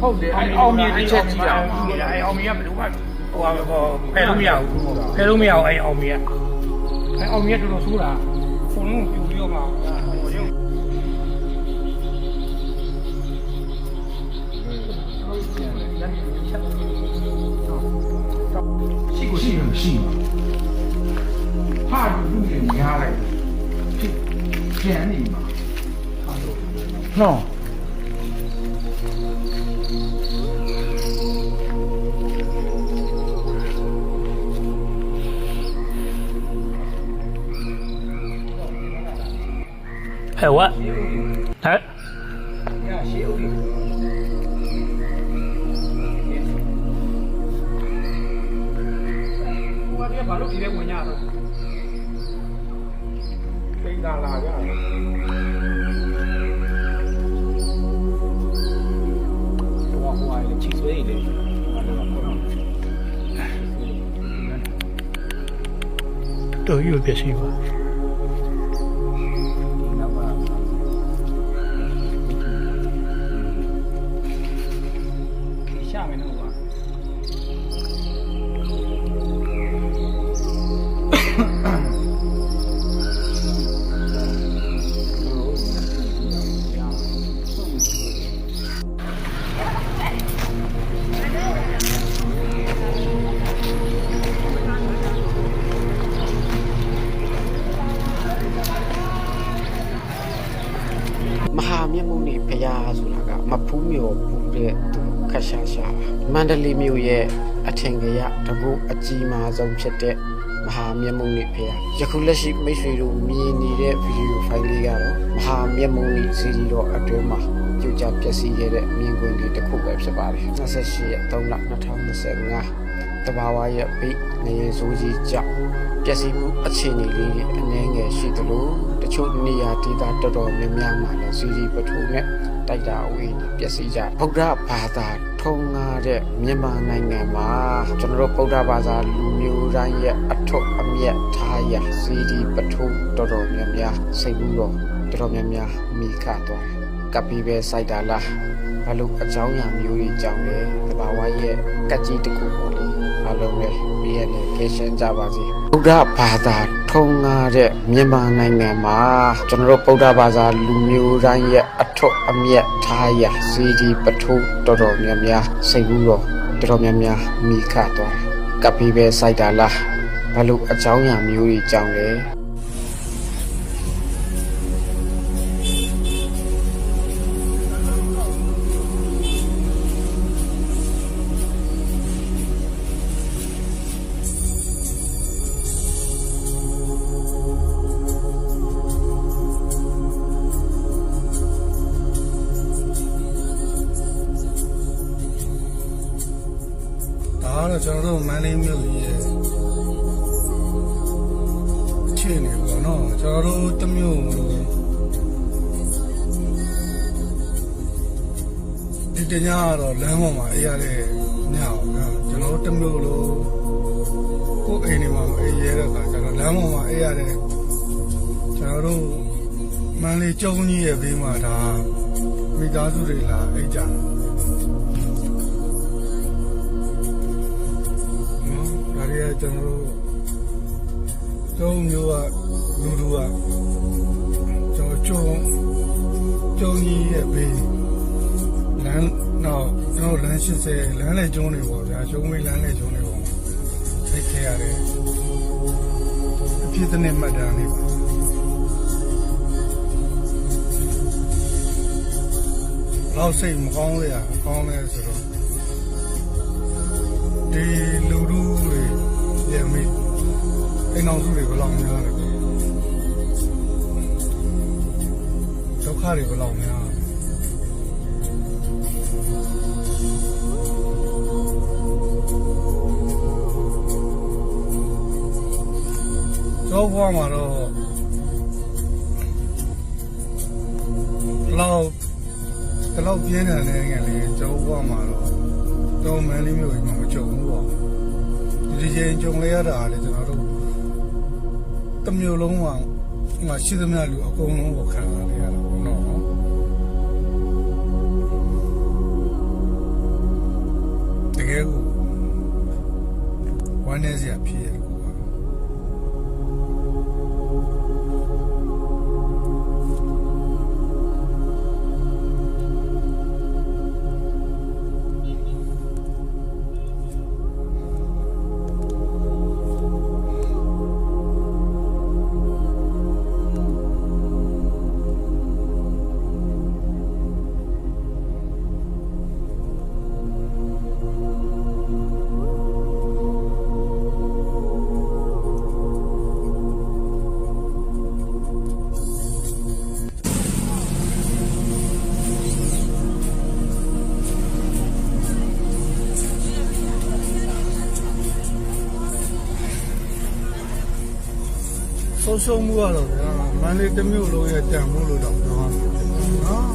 ဟုတ်တယ်အဲ့အောင်မြင်တစ်ချက်ကြည့်တာအဲ့အောင်မြင်ကဘယ်လိုမှဟိုဖယ်လို့မရဘူးဖယ်လို့မရအောင်အဲ့အောင်မြင်ကအဲ့အောင်မြင်တော်တော်ဆိုးတာဖုန်းလုံးပြူပြီးတော့မှရှိကိုရှိလို့ရှိမှာဟာလူတွေများလိုက်ဖြစ်ပြန်နေမှာနော်Hey, what? Huh? Yeah, she okay. What dia baru dia punya tu. Tinggal lah ya. Wah, wah, ini cheese way ni. Tu you biasa apa? Muni paya sulaga mapumyo pure tu kashasha mandali myo ye athengaya tabu achima zong phete Mahamyamuni paya yakulashi maiswe ro myi nide video file li ga ro Mahamyamuni series ro atwe ma pyucha pyasi ge de myin kwin li takku be phit ba de 28ရက်3လ2025 တဘာဝရဲ့ပိနေစိုးကြီးကြောင့်ပျက်စီးမှုအခြေအနေလေးတွေအနည်းငယ်ရှိသလိုတချို့နေရာဒေသတော်တော်များများမှာလည်းစီရီပထိုးနဲ့တိုက်တာအဝေးပျက်စီးကြဗုဒ္ဓဘာသာထုံးကားတဲ့မြန်မာနိုင်ငံမှာကျွန်တော်တို့ဗုဒ္ဓဘာသာလူမျိုးတိုင်းရဲ့အထွတ်အမြတ်ထားရစီရီပထိုးတော်တော်များများစိတ်ဘူးတော့တော်တော်များများမိခသွားကပ်ပြီးပဲစိုက်တာလားဘာလို့အကြောင်းအရာမျိုးတွေကြောင့်လဲတဘာဝရဲ့ကတ်ကြီးတစ်ခုပေါ့လေအားလုံးပဲပြီးရနေကေရှင်းကြပါစေဗုဒ္ဓဘာသာထုံးကားတဲ့မြန်မာနိုင်ငံမှာကျွန်တော်တို့ဗုဒ္ဓဘာသာလူမျိုးတိုင်းရဲ့အထွတ်အမြတ်ထားရစီဒီပထိုးတော်တော်များများစိတ်ဘူးတော့တော်တော်များများမိခသွားကပ်ပြီးပဲစိုက်တာလားဘာလို့အကြောင်းအရာမျိုးတွေကြောင့်လဲကျွန်တော်တို့မန္တလေးမြို့ရဲ့အခြေအနေပေါ့နော်ကျွန်တော်တို့တမျိုးဒီတညကတော့လမ်းပေါ်မှာအေးရတဲ့ညအောင်နော်ကျွန်တော်တို့တမျိုးလို့ကိုယ်အိမ်နေမှာအေးရတဲ့အခါကျတော့လမ်းပေါ်မှာအေးရတဲ့ကျွန်တော်တို့မန္တလေးကျုံကြီးရဲ့ဘေးမှာဒါမိသားစုတွေလာအိတ်ကြကျွန်တော်တို့မျိုးကလူလူကကျွန်တော်ကျုံကြီးရဲ့ဘေးလမ်းတော့ကျွန်တော်လမ်း80လမ်းလေကျုံးနေပေါ့ဗျာကျုံးဝေးလမ်းလေကျုံးနေပေါ့သိခဲ့ရတယ်အဖြစ်တဲ့နဲ့မှတ်တမ်းလေးပါတော့စိတ်မကောင်းလေအကောင်းလဲဆိုတော့ဒီလူလူတွေရဲ့မိအိမ်အောင်စုတွေဘယ်လောက်များလဲဒုက္ခတွေဘယ်လောက်များတော့ဘွားမှာတော့လောက်ပြင်းတယ်လည်းငယ်လေးကျောင်းဘွားမှာတော့မန်းလေးမျိုးကြီးမှမကြုံဘူးပေါ့ဒီချိန်ကြုံလဲရတာလေကျွန်တော်တို့တမျိုးလုံးကရှိသမျှလူအကုန်လုံးကိုခံရရတာပေါ့နော် နည်းစရာဖြစ်ရတယ်ကွာ ဆုံးရှုံးမှုကတော့ဗျာမန္တလေးတစ်မြို့လုံးရဲ့တန်ဖိုးလို့တော့ပြောရမှာဖြစ်တယ်နော်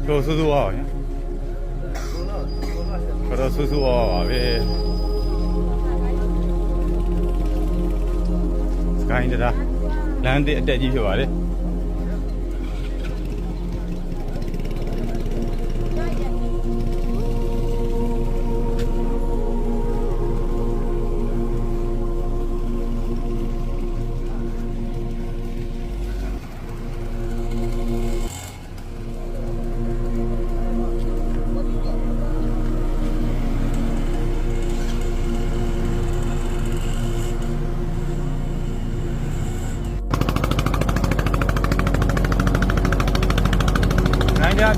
တော်ဆိုးဆိုးပါဗျာတော်ဆိုးဆိုးပါပါပဲစကိုင်းတရာလမ်းတဲ့အတက်ကြီးဖြစ်ပါလေ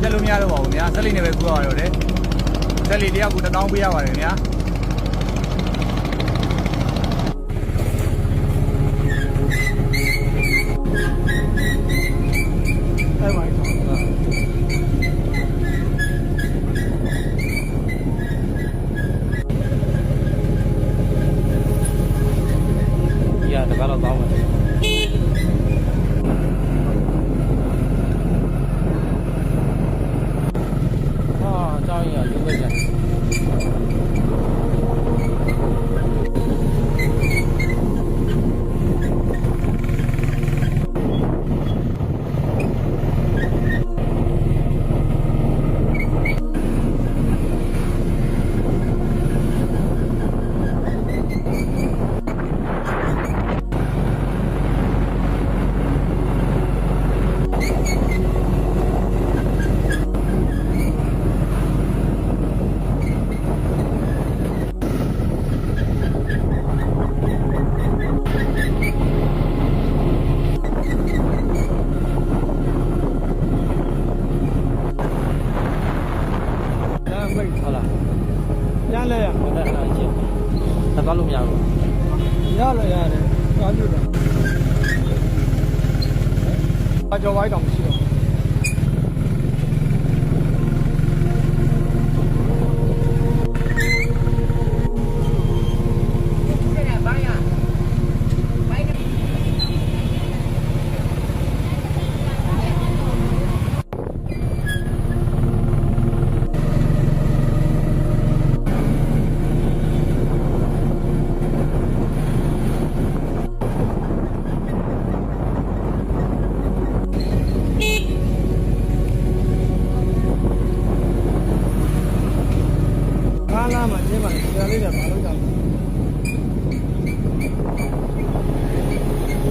ပြတ်လို့မရတော့ပါဘူးဗျာဆက်လေးနဲ့ပဲကူရတော့တယ်ဆက်လေးတယောက်ကို1000ပေးရပါတယ်ဗျာအဲ့ပါရတကားတော့ကောင်းပါသွားလို့မရဘူးရတယ်သွားပြတော့အကြော်ဝိုင်းတော့မရှိတော့ကားလာမှကျင်းပါလေဒါလေးကဘာလို့ကြောက်